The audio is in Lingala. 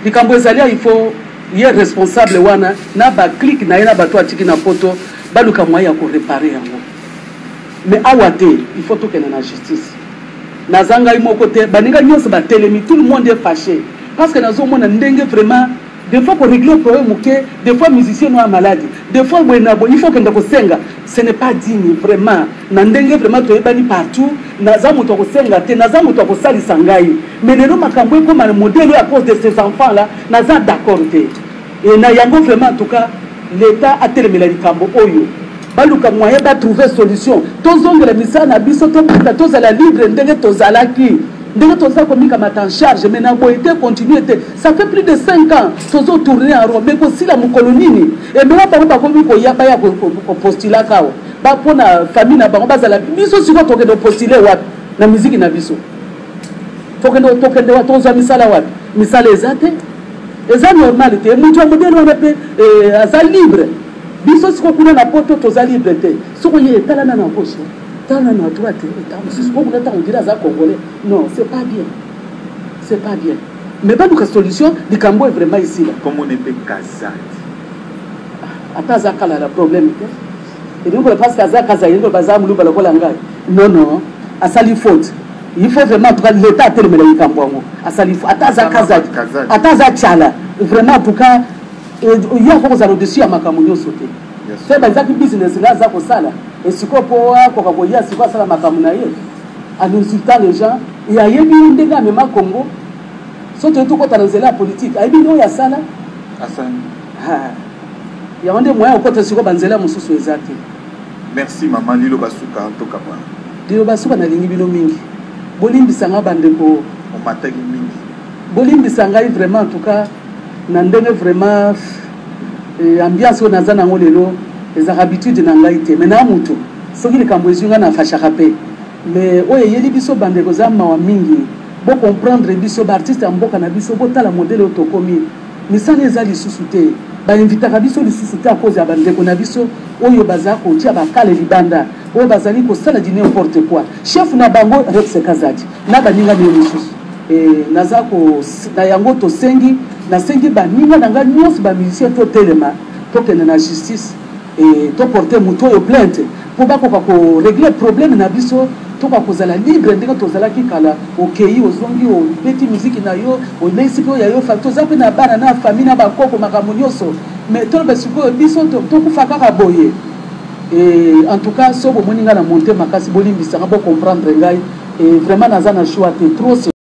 likambo ezalia il faut ye responsable wana na ba clique na yena bato atiki na poto baluka moya ko réparer yango mais awate il faut toke na justice nazanga imoko te baninga nyonso ba telemi tout le monde est fâché parce que nazo mona ndenge vraiment des fois pour régler le problème des fois musicien noir malade des fois il faut que ndako senga ce n'est pas digne vraiment na ndenge vraiment to ebani partout nazamu to ko senga te nazamu to ko salisa ngai mais lelo makambo ko ma modèle à cause de ces enfants là naza d'accord te et na yango vraiment en tout cas l'état a telemela likambo oyo baluka moyen ba trouver solution tozongela misana na biso to pita tozala libre ndenge tozalaki ndenge toza komika mata en charge mais na boité continuer te ça fait plus de 5 ans tozo tourner en rond mais ko sila mukolo nini et mais ba ko komi ko yaba ya ko postuler kao ba pona famille na bango bazala biso siko to ke do postuler wapi na musique na biso to ke do toza misala wapi misala ezate eza normal te mutu modèle wana pe aza libre biso siko kuna na poto toza libre te soko ye tala na poche tala na droite et siko kuna ta on dirait aza congolais non c'est pas bien mais pas de solution likambo est vraiment ici là comme on est pe kazat ataza kala la problème et donc parce que aza kaza yendo bazamu lu bala kola ngai non asali faute il faut vraiment en tout cas l'état telemela likambo ngo asali ataza kaza ataza chala vraiment en tout cas il y a beaucoup de dessus à makambo nyosote c'est bazaki business là za ko sala et siko po ko ka boya siko sala makambo na ye en insultant les gens il y a yebi ndenga même Congo sote tout kota dans la politique ayebi ndo ya sala Hassan ya onde moya okota siko banzela mususu ezaki. Merci maman Lilo Basuka en tout cas Lilo Basuka na lingi bino mingi bolimbisanga bandeko on mataki mingi bolimbisanga vraiment en tout cas na ndenge vraiment ambiance on azana ngo lelo les habitudes na ngai te mais na mutu soki likambo ezinga na fashaka pe mais oye yeli biso bandeko za mawa mingi bo comprendre biso ba artiste mboka na biso bo tala modèle otokomi misala ezali susute ba invitaka biso lisusuté à cause ya bandeko na biso oyo bazako tia bakale libanda oyo bazali ko sala di n'importe quoi chef na bango Rex Kazadi na baninga ni lisusu nazako na yango to sengi na sengi baninga nanga nyonso ba musicien to telema to kena na justice et to porter muto yo plainte pour bako ko régler problème na biso to ba kozala libre ndenge to zala kikala okei ozongi o beti musique na yo o lesi po ya yo fa to zape na bana na famille na bakoko makambo nyonso mais to ba siko biso to kufaka ka boye et en tout cas so bo moninga na monter makasi bolimbisa ba comprendre ngai et vraiment naza na choix trop